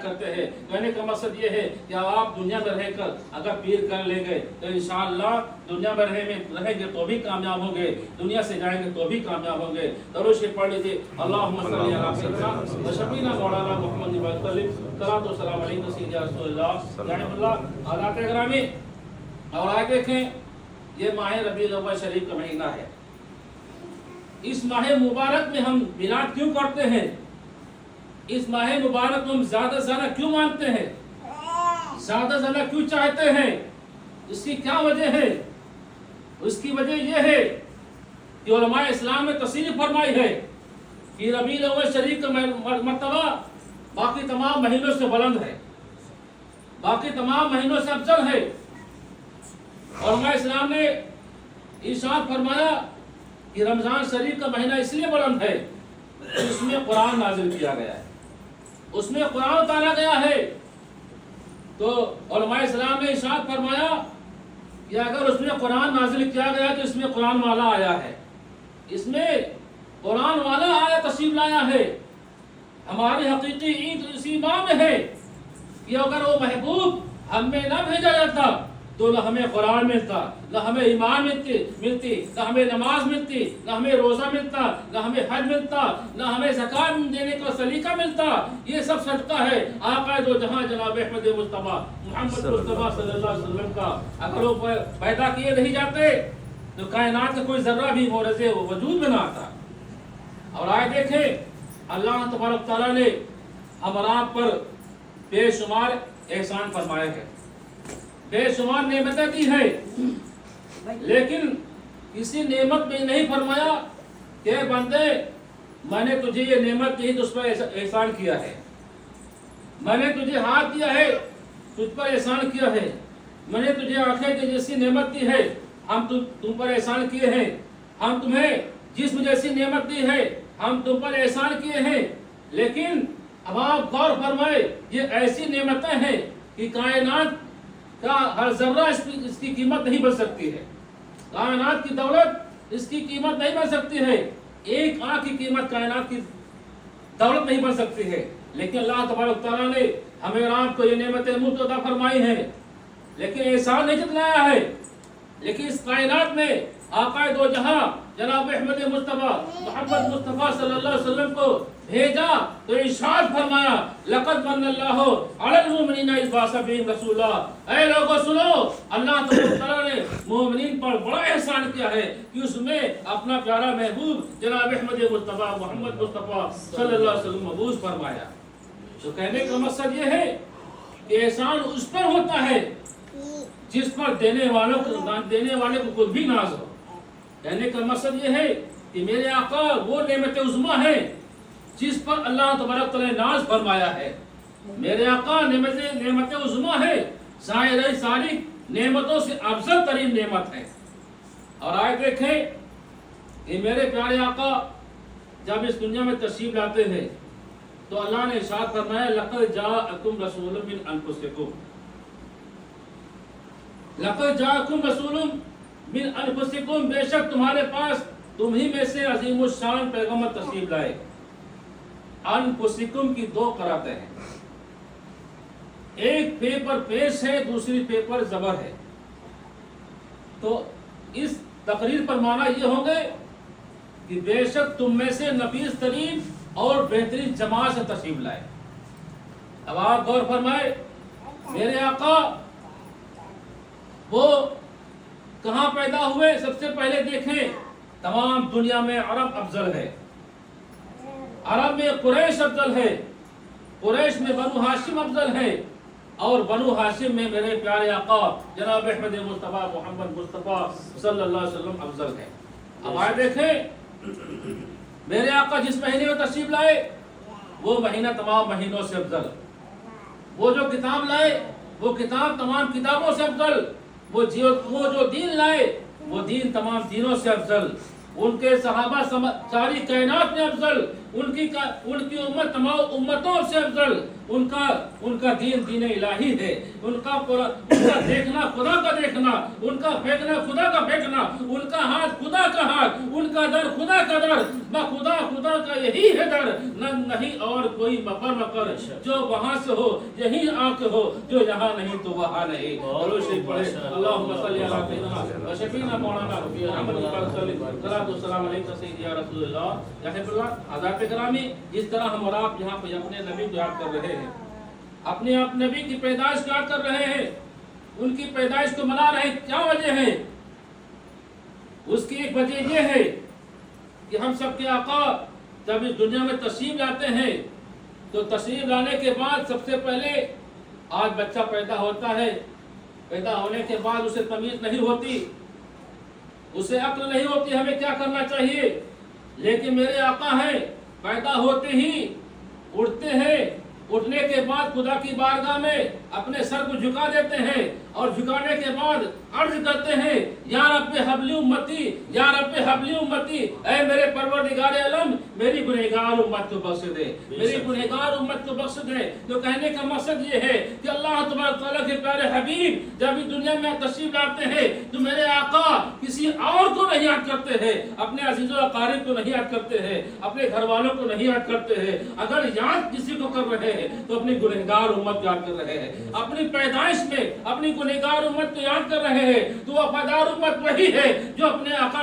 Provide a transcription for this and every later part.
کرتے ہیں. کہنے کا مقصد یہ ہے کہ آپ دنیا میں رہ کر اگر پیر کر لیں گے تو انشاءاللہ دنیا میں رہیں گے تو بھی کامیاب ہوں گے, دنیا سے جائیں گے تو بھی کامیاب ہوں گے. درود شریف پڑھ لیجیے. اللہم صلی علی سیدنا و شفیعنا مولانا محمد صلاۃ و سلام علیہ سیدنا رسول اللہ رحمۃ اللہ. حضرات گرامی, اور آگے دیکھیں, یہ ماہ ربیع الاول شریف کا مہینہ ہے. اس ماہ مبارک میں ہم میلاد کیوں کرتے ہیں؟ اس ماہ مبارک کو ہم زیادہ سے زیادہ کیوں مانتے ہیں؟ زیادہ سے زیادہ کیوں چاہتے ہیں؟ اس کی کیا وجہ ہے؟ اس کی وجہ یہ ہے کہ علماء اسلام نے تصریح فرمائی ہے کہ ربیع الاول شریف کا مرتبہ باقی تمام مہینوں سے بلند ہے, باقی تمام مہینوں سے افضل ہے. علماء اسلام نے ارشاد فرمایا کہ رمضان شریف کا مہینہ اس لیے بلند ہے کہ اس میں قرآن نازل کیا گیا ہے, اس میں قرآن اتارا گیا ہے. تو علماء اسلام نے ارشاد فرمایا کہ اگر اس میں قرآن نازل کیا گیا تو اس میں قرآن والا آیا ہے, اس میں قرآن والا آیا تشریف لایا ہے. ہماری حقیقی عید اسی ماہ میں ہے کہ اگر وہ محبوب ہم میں نہ بھیجا جاتا تو نہ ہمیں قرآن ملتا, نہ ہمیں ایمان ملتی, نہ ہمیں نماز ملتی, نہ ہمیں روزہ ملتا, نہ ہمیں حج ملتا, نہ ہمیں زکات دینے کا سلیقہ ملتا. یہ سب صدقہ ہے آقا دو جہاں جناب احمد مصطفیٰ محمد مصطفیٰ صلی اللہ علیہ وسلم کا. اگر وہ پیدا کیے نہیں جاتے تو کائنات کا کوئی ذرہ بھی مورز وجود میں نہ آتا. اور آئے دیکھیں, اللہ تبارک تعالیٰ نے ہمارا پر بے شمار احسان فرمایا ہے, بے شمار نعمتیں دی ہے, لیکن کسی نعمت میں نہیں فرمایا کہ بندے میں نے تجھے یہ نعمت دی تو اس پر احسان کیا ہے, میں نے تجھے ہاتھ دیا ہے تجھ پر احسان کیا ہے, میں نے تجھے آنکھیں دی جیسی نعمت دی ہے ہم تم پر احسان کیے ہیں, ہم تمہیں جسم جیسی نعمت دی ہے ہم تم پر احسان کیے ہیں. لیکن اب آپ غور فرمائے, یہ ایسی نعمتیں ہیں کہ کائنات کا ہر ذرہ اس کی قیمت نہیں بن سکتی ہے, کائنات کی دولت اس کی قیمت نہیں بن سکتی ہے, ایک آنکھ کی قیمت کائنات کی دولت نہیں بن سکتی ہے. لیکن اللہ تبارک تعالیٰ نے ہمیں اور آپ کو یہ نعمتیں مفت عطا فرمائی ہیں, لیکن احسان نہیں جتلایا ہے. لیکن اس کائنات میں آقا دو جہاں جناب احمد مصطفیٰ محمد مصطفیٰ صلی اللہ علیہ وسلم کو بھیجا تو ارشاد فرمایا لقد من اللہ علی المؤمنین اذ بعث فیہم رسولا. اے لوگوں سنو, اللہ تعالیٰ نے مومنین پر بڑا احسان کیا ہے کہ اس میں اپنا پیارا محبوب جناب احمد مصطفیٰ محمد مصطفیٰ صلی اللہ علیہ وسلم مبعوث فرمایا. تو کہنے کا مقصد یہ ہے کہ احسان اس پر ہوتا ہے جس پر دینے والے کو خود بھی ناز ہو. کہنے کا مقصد یہ ہے کہ میرے آقا وہ نعمت عظمیٰ ہے جس پر اللہ تبارک تعالیٰ نے ناز فرمایا ہے. میرے آقا نعمت عظمیٰ ہے, ظاہر ساری نعمتوں سے افضل ترین نعمت ہے. اور آئے دیکھیں کہ میرے پیارے آقا جب اس دنیا میں تشریف لاتے ہیں تو اللہ نے ارشاد فرمایا لقد جاءکم رسول من انفسکم, لقد جاءکم رسول من انفسکم, بے شک تمہارے پاس تمہیں میں سے عظیم الشان پیغمبر تشریف لائے. انفسکم کی دو قراتیں ہیں, ایک پے پر پیش ہے, دوسری پے پر زبر ہے. تو اس تقریر پر معنی یہ ہوں گے کہ بے شک تم میں سے نفیس ترین اور بہترین جماعت سے تشریف لائے. اب آپ غور فرمائے, میرے آقا وہ کہاں پیدا ہوئے؟ سب سے پہلے دیکھیں تمام دنیا میں عرب افضل ہے, عرب میں قریش افضل ہے, قریش میں بنو ہاشم افضل ہے, اور بنو ہاشم میں میرے پیارے آقا جناب احمد مصطفیٰ محمد مصطفیٰ صلی اللہ علیہ وسلم افضل ہے. اب آئے دیکھیں میرے آقا جس مہینے میں تشریف لائے وہ مہینہ تمام مہینوں سے افضل, وہ جو کتاب لائے وہ کتاب تمام کتابوں سے افضل, وہ جو دین لائے وہ دین تمام دینوں سے افضل, ان کے صحابہ ساری کائنات میں افضل, उनकी उम्मत तमाम उम्मतों से अफजल, उनका दीन दीन इलाही है, उनका देखना खुदा का देखना, उनका फेंकना खुदा का फेंकना, उनका हाथ खुदा का हाथ, उनका दर खुदा का दर, खुदा का यही है दर, नहीं और कोई मकर जो वहां से हो यही आके हो, जो यहाँ नहीं तो वहाँ नहीं। अल्लाहुम्मा सल्ली अला सय्यिदिना व शफीना मौलाना या रसूलल्लाह। हज़रात किरामी, जिस तरह हम और आप यहाँ पे अपने नबी को याद कर रहे हैं, अपने आप नबी की पैदाइश याद कर रहे हैं, उनकी पैदाइश को मना रहे हैं, क्या वजह है? उसकी एक वजह यह है कि हम सबके आका जब इस दुनिया में तशरीफ लाते हैं तो तशरीफ लाने के बाद सबसे पहले आज बच्चा पैदा होता है, पैदा होने के बाद उसे तमीज नहीं होती, उसे अक्ल नहीं होती हमें क्या करना चाहिए। लेकिन मेरे आका हैं, पैदा होते ही उठते हैं, उठने के बाद खुदा की बारगाह में अपने सर को झुका देते हैं और झुकाने के बाद अर्ज करते हैं, या रब्बे हबली उम्मती, या रब्बे हबली उम्मती, ऐ मेरे परवरदिगार आलम मेरी गुनहगार उम्मत को बख्श दे, मेरी गुनहगार उम्मत को बख्श दे। तो कहने का मकसद ये है कि अल्लाह तबारक तआला के प्यारे हबीब जब इस दुनिया में तशरीफ लाते हैं तो मेरे आका किसी और को नहीं याद करते हैं, अपने अजीज़ो अकारिब को नहीं याद करते हैं, अपने घर वालों को नहीं याद करते हैं। अगर याद किसी को कर रहे हैं तो अपनी गुनहगार उम्मत याद कर रहे हैं, अपनी पैदाइश में अपनी गुनहगार उम्मत को याद कर रहे हैं। तो वफादार उम्मत वही है जो अपने आका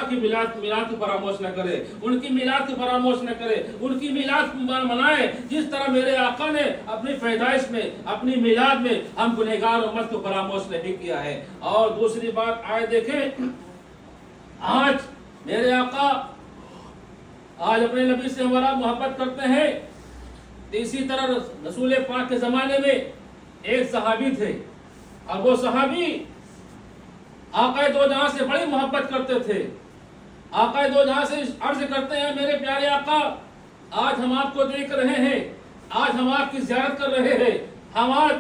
की मिलाद को फरामोश न करे, उनकी मिलाद को फरामोश न करे, उनकी मिलाद मनाए जिस तरह मेरे आका ने अपनी पैदाइश में अपनी मिलाद में हम गुनहगार उम्मत को फरामोश नहीं किया है। और दूसरी बात आए देखें, आज मेरे आका आज अपने नबी से हमारा मोहब्बत करते हैं। तो इसी तरह रसूल पाक के जमाने में एक सहाबी थे और वो सहाबी आका दो जहां से बड़ी मोहब्बत करते थे। आका दो जहां से अर्ज करते हैं, मेरे प्यारे आका आज हम आपको देख रहे हैं, आज हम आपकी ज़ियारत कर रहे हैं, हम आज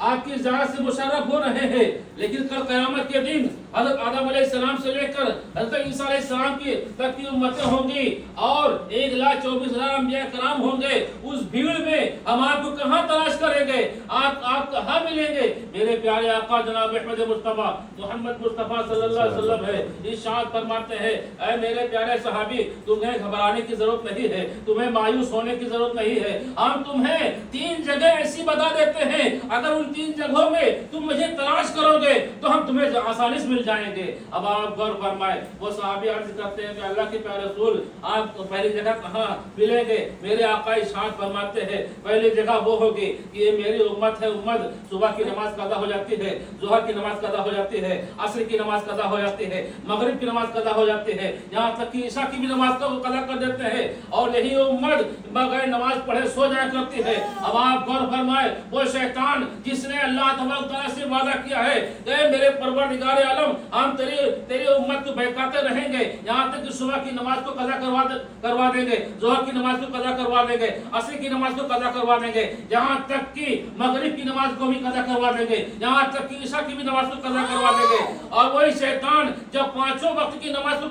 आपकी ज़ियारत से मुशर्रफ हो रहे हैं, लेकिन कल क़यामत के दिन हज़रत आदम अलैहिस्सलाम से लेकर हज़रत ईसा अलैहिस्सलाम की तक की उम्मतें होंगी और 1,24,000 अंबिया कराम होंगे। उस भीड़ में हम आपको कहाँ तलाश करेंगे, आप कहाँ मिलेंगे? मेरे प्यारे आका जनाब अहमद मुस्तफ़ा मोहम्मद मुस्तफ़ा सल्लल्लाहु अलैहि वसल्लम है, इरशाद फरमाते हैं, ऐ मेरे प्यारे सहाबी तुम्हें घबराने की जरूरत नहीं है, तुम्हें मायूस होने की जरूरत नहीं है। हम तुम्हें 3 जगह ऐसी बता देते हैं, अगर उन 3 जगहों में तुम मुझे तलाश करोगे तो हम तुम्हें आसानी से मिल जाएंगे। अब आप गौर फरमाए, वो सहाबी अर्ज करते हैं कि अल्लाह के प्यारे रसूल आप तो पहली जगह कहाँ मिलेंगे? मेरे आका इरशाद फरमाते हैं, पहली जगह वो होगी कि ये मेरी उम्मत है, उम्मत सुबह की नमाज कज़ा हो जाती है, ज़ोहर की नमाज कज़ा हो जाती है, असर की नमाज कज़ा हो जाती है, मगरिब की नमाज कज़ा हो जाती है, यहाँ तक कि ईशा की भी नमाज को कज़ा कर देते हैं और यही उम्मत बगैर नमाज पढ़े सो जाया करती है। अब आप गौर फरमाए, वो शैतान जिसने अल्लाह तबारक तआला से वादा किया है कि मेरे परवरदिगार आलम हम तेरी उम्मत को बहकाते रहेंगे, यहाँ तक कि सुबह की नमाज को कज़ा करवा देंगे, ज़ोहर की नमाज को कज़ा करवा देंगे, असर की नमाज को कज़ा करवा देंगे, यहाँ तक कि मगरिब की नमाज को भी कज़ा करवा देंगे, यहाँ तक कि ईशा की भी नमाज को कज़ा करवा देंगे। और वही शैतान जब 5 वक्त की नमाज को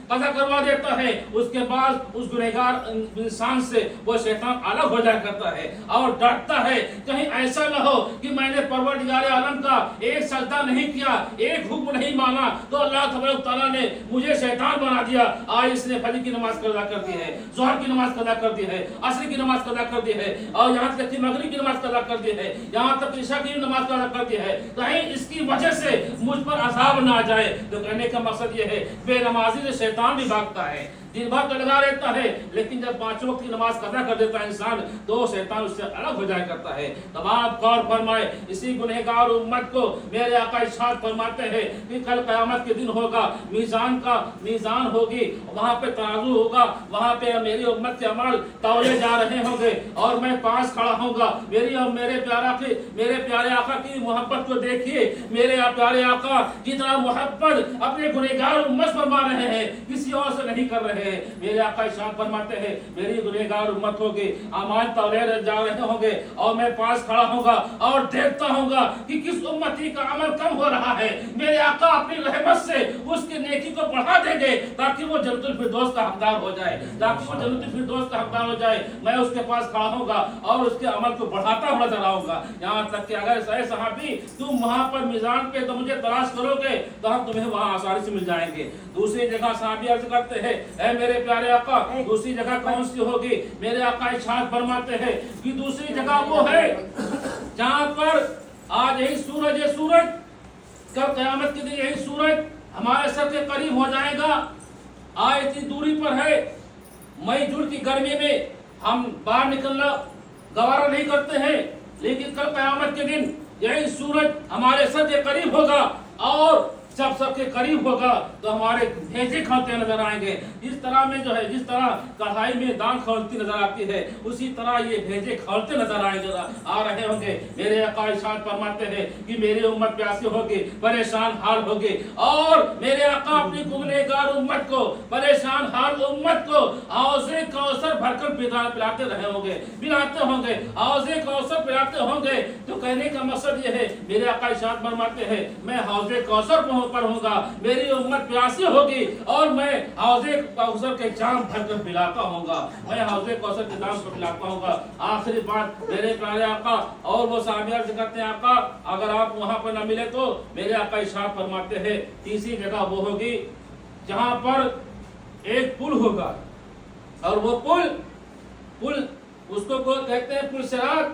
कज़ा करवा देता है, उसके बाद उस गुनहगार इंसान से वो शैतान अलग हो जाया करता है और डरता है कहीं ऐसा न हो कि मैंने परवरदिगार आलम का एक सजदा नहीं किया, एक हुक्म नहीं माना तो अल्लाह तबारक तआला ने मुझे शैतान बना दिया। आज इसने फजर की नमाज कज़ा कर दी है, ज़ोहर की नमाज कज़ा कर दी है, असर की नमाज कज़ा कर दी है और यहाँ तक कि मगरिब की नमाज कज़ा कर दी है, यहाँ तक ईशा की नमाज कज़ा कर दी है। कहीं इसकी वजह से मुझ पर अज़ाब ना आ जाए। तो कहने का मकसद ये है, बेनमाजी से शैतान भी भागता है, दिन भर तो लगा रहता है, लेकिन जब 5 वक्त की नमाज कज़ा कर देता है इंसान तो शैतान उससे अलग हो जाया करता है। तब आप गौर फरमाए, इसी गुनहगार उम्मत को मेरे आका इरशाद फरमाते हैं कि कल क़यामत के दिन होगा, मीज़ान होगी, वहाँ पे तराजू होगा, वहाँ पे मेरी उम्मत के अमल तौले जा रहे होंगे और मैं पास खड़ा होऊंगा। मेरे प्यारे आका की मोहब्बत को देखिए, मेरे प्यारे आका जितना मोहब्बत अपने गुनहगार उम्मत फरमा रहे हैं किसी और से नहीं कर रहे हैं। हैं। मेरे आका इरशाद फरमाते हैं मेरी गुनहगार उम्मत होगी, अमाल तौले जा रहे होंगे और मैं पास खड़ा होगा और देखता होगा कि किस उम्मती का अमल कम हो रहा है। मेरे आका अपनी रहमत से उसकी नेकी को बढ़ा देंगे ताकि वो जन्नतुल फिरदौस का हकदार हो जाए, ताकि वो जन्नतुल फिरदौस का हकदार हो जाए। मैं उसके पास खड़ा होगा और उसके अमल को बढ़ाता हुआ नजर आऊंगा। यहाँ तक कि अगर सही सहाबी तुम वहां पर मीज़ान पे तो मुझे तलाश करोगे तो हम तुम्हें वहां आसानी से मिल जाएंगे। दूसरी जगह सहाबी अर्ज करते हैं ऐ मेरे प्यारे आका, दूसरी जगह कौन सी होगी? मेरे आका इरशाद फरमाते हैं कि दूसरी जगह वो है जहां पर आज यही सूरज है, सूरज कल क़यामत के दिन यही सूरज हमारे सर के करीब हो जाएगा। आज इतनी दूरी पर है, मई जून की गर्मी में हम बाहर निकलना गवारा नहीं करते हैं, लेकिन कल क़यामत के दिन यही सूरज हमारे सर के करीब होगा और जब सबके करीब होगा तो हमारे भेजे खौलते नजर आएंगे। इस तरह में जो है, जिस तरह कढ़ाई में दाल खौलती नजर आती है, उसी तरह ये भेजे खौलते नजर आएंगे, आ रहे होंगे। मेरे आका इरशाद फरमाते हैं कि मेरी उम्मत प्यासी होगी, परेशान हाल होगी और मेरे आका अपनी गुनहगार उम्मत को, परेशान हाल उम्मत को हौज़े कौसर भरकर पिलाते रहे होंगे, पिलाते होंगे, हौज़े कौसर पिलाते होंगे। तो कहने का मकसद ये है, मेरे आका इरशाद फरमाते हैं मैं हौज़े कौसर पर होगा, मेरी उम्मत प्यासी होगी और मैं हौज़े कौसर के जाम भरकर पिलाता होगा, मैं हौज़े कौसर के जाम को पिलाता होगा। आखिरी बात मेरे प्यारे आका, और वो साहबी अर्ज करते हैं आका अगर आप वहां पर न मिले तो मेरे आका इरशाद फरमाते हैं तीसरी जगह वो होगी जहां पर एक पुल होगा और वो पुल उसको कहते हैं पुल सिरात।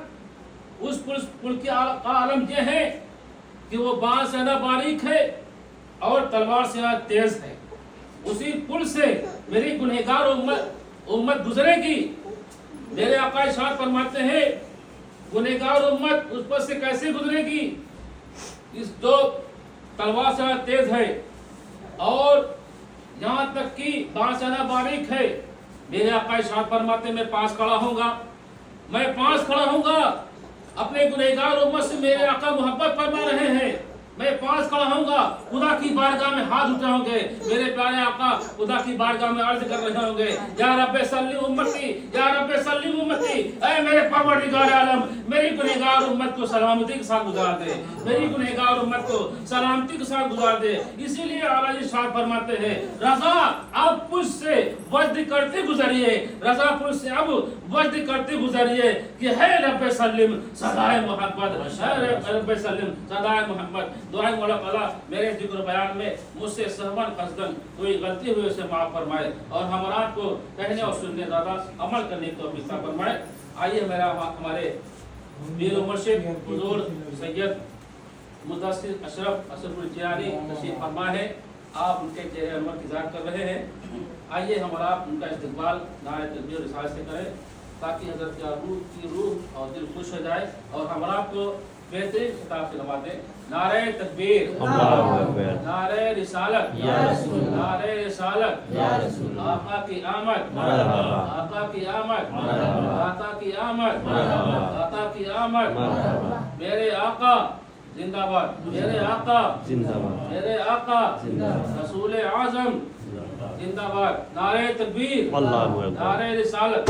उस पुल की आलम ये है कि वो बांस से ना बारीक है और तलवार से तेज है। उसी पुल से मेरी गुनहगार उम्मत गुजरेगी। मेरे आका इरशाद फरमाते हैं गुनहगार उम्मत उस पर से कैसे गुजरेगी? इस जो तलवार से तेज है और यहाँ तक कि बांस से बारीक है। मेरे आका इरशाद फरमाते मैं पास खड़ा होऊंगा, अपने गुनहगार उम्मत से मेरे आका मोहब्बत फरमा रहे हैं, मैं पास खड़ा होऊंगा, खुदा की बारगाह में हाथ उठाओगे। मेरे प्यारे आका खुदा की बारगाह में अर्ज कर रहे होंगे या रब्बे सल्ली उम्मती, या रब्बे सल्ली उम्मती, ऐ मेरे परवरदिगार आलम मेरी गुनहगार उम्मत को सलामती के साथ गुजार दे, मेरी गुनहगार उम्मत को सलामती के साथ गुजार दे। इसीलिए आला जी साहब फरमाते हैं रजा अब पुल से वज्द करते गुजरिए, रजा पुल से अब वज्द करते गुजरिए कि है रब्बे सल्लिम सदाए मोहब्बत, है रब्बे सल्लिम सदाए मोहब्बत। दुआ मौला ताला मेरे जिक्र बयान में मुझसे सहवन कसदन कोई गलती हुई उसे माफ फरमाए और हमारा को कहने और सुनने ज़्यादा अमल करने की तौफीक अता फरमाए। आइए मेरा हमारे पीर मुर्शिद हुजूर सैयद मुदस्सिर अशरफुल जिलानी तशरीफ फरमा है, आप उनके चेहरे अनवर की ज़ात कर रहे हैं। आइए हमारा उनका इस्तकबाल नारे तकबीर और रिसालत से करें ताकि हज़रत की रूह और दिल खुश हो जाए और हमारा को बेहतरीन खिताब से नवाजे। नारे तकबीर, नारे रिसालत, नारे रिसालत, आका की आमद, आका की आमद, आका की आमद, आका की आमद। मेरे आका जिंदाबाद, मेरे आका जिंदाबाद, मेरे आका रसूल आज़म जिंदाबाद। नारे तकबीर, नारे रिसालत।